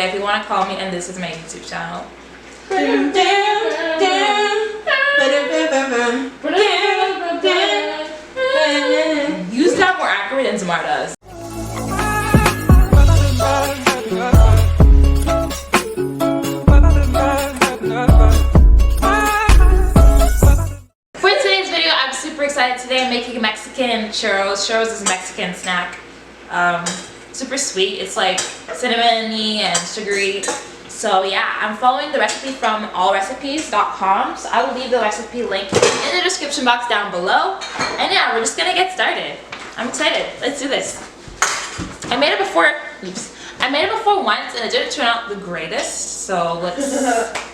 whatever you want to call me, and this is my YouTube channel. You sound more accurate than Zamar does. For today's video, I'm super excited. Today I'm making Mexican churros. Churros is a Mexican snack. Super sweet. It's like cinnamony and sugary. So yeah, I'm following the recipe from allrecipes.com. So I will leave the recipe link in the description box down below. And yeah, we're just gonna get started. I'm excited. Let's do this. I made it before. Oops. I made it before once and it didn't turn out the greatest. So let's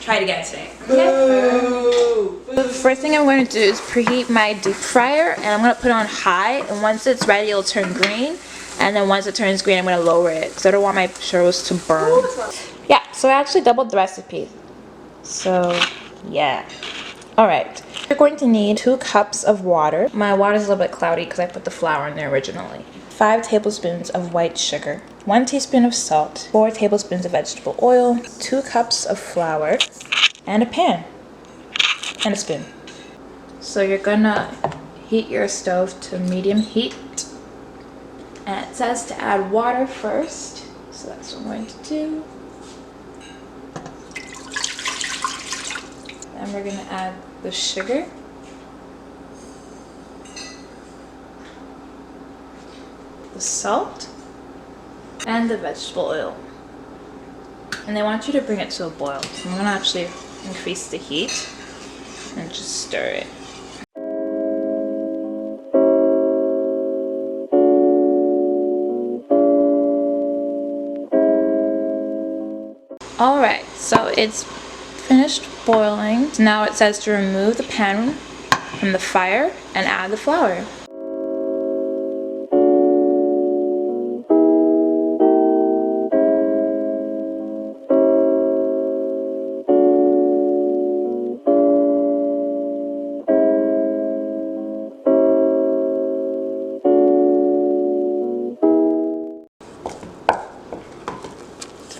try it again today. Okay. The first thing I'm going to do is preheat my deep fryer, and I'm going to put it on high. And once it's ready, it'll turn green. And then once it turns green, I'm going to lower it because I don't want my churros to burn. Yeah, so I actually doubled the recipe. So yeah. Alright. You're going to need 2 cups of water. My water is a little bit cloudy because I put the flour in there originally. 5 tablespoons of white sugar. 1 teaspoon of salt. 4 tablespoons of vegetable oil. 2 cups of flour. And a pan. And a spoon. So you're gonna heat your stove to medium heat. And it says to add water first, so that's what I'm going to do. Then we're going to add the sugar. The salt. And the vegetable oil. And they want you to bring it to a boil. So I'm going to actually increase the heat and just stir it. Alright, so it's finished boiling. Now it says to remove the pan from the fire and add the flour.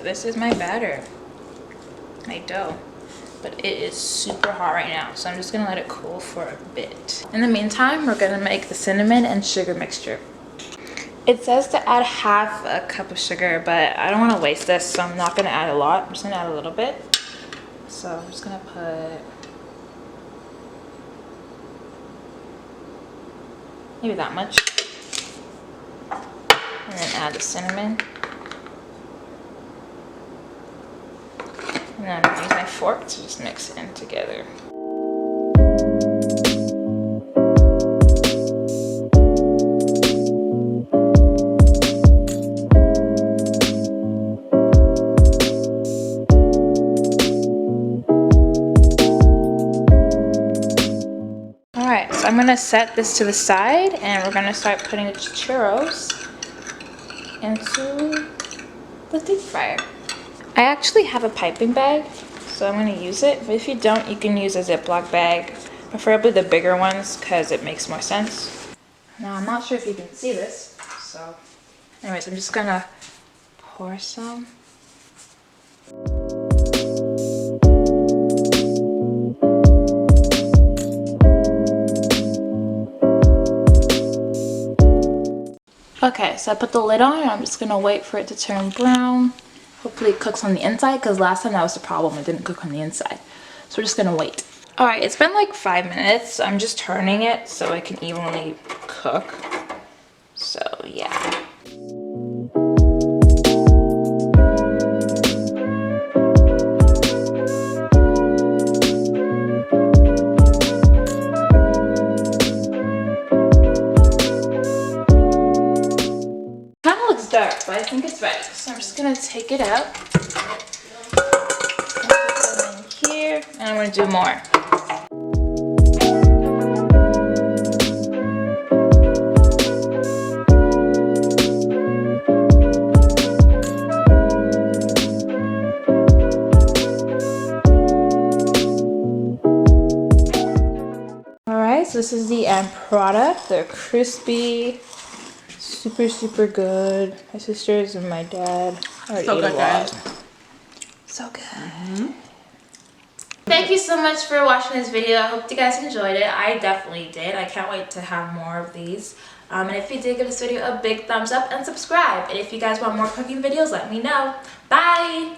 This is my batter, my dough, but it is super hot right now, so I'm just gonna let it cool for a bit. In the meantime, we're gonna make the cinnamon and sugar mixture. It says to add half a cup of sugar, but I don't want to waste this, so I'm not gonna add a lot. I'm just gonna add a little bit. So I'm just gonna put maybe that much, and then add the cinnamon. And then I'm going to use my fork to just mix it in together. Alright, so I'm going to set this to the side, and we're going to start putting the churros into the deep fryer. I actually have a piping bag, so I'm going to use it. But if you don't, you can use a ziploc bag, preferably the bigger ones because it makes more sense. Now, I'm not sure if you can see this, so anyways, I'm just going to pour some. Okay, so I put the lid on and I'm just going to wait for it to turn brown. Hopefully it cooks on the inside, because last time that was the problem, it didn't cook on the inside. So we're just gonna wait. Alright, it's been like 5 minutes. I'm just turning it so it can evenly cook. So yeah. Dark, but I think it's right. So I'm just gonna take it out. Put them in here, and I'm gonna do more. Alright, so this is the end product. They're crispy. Super good. My sisters and my dad already ate a lot. So good. Thank you so much for watching this video. I hope you guys enjoyed it. I definitely did. I can't wait to have more of these. And if you did, give this video a big thumbs up and subscribe. And if you guys want more cooking videos, let me know. Bye!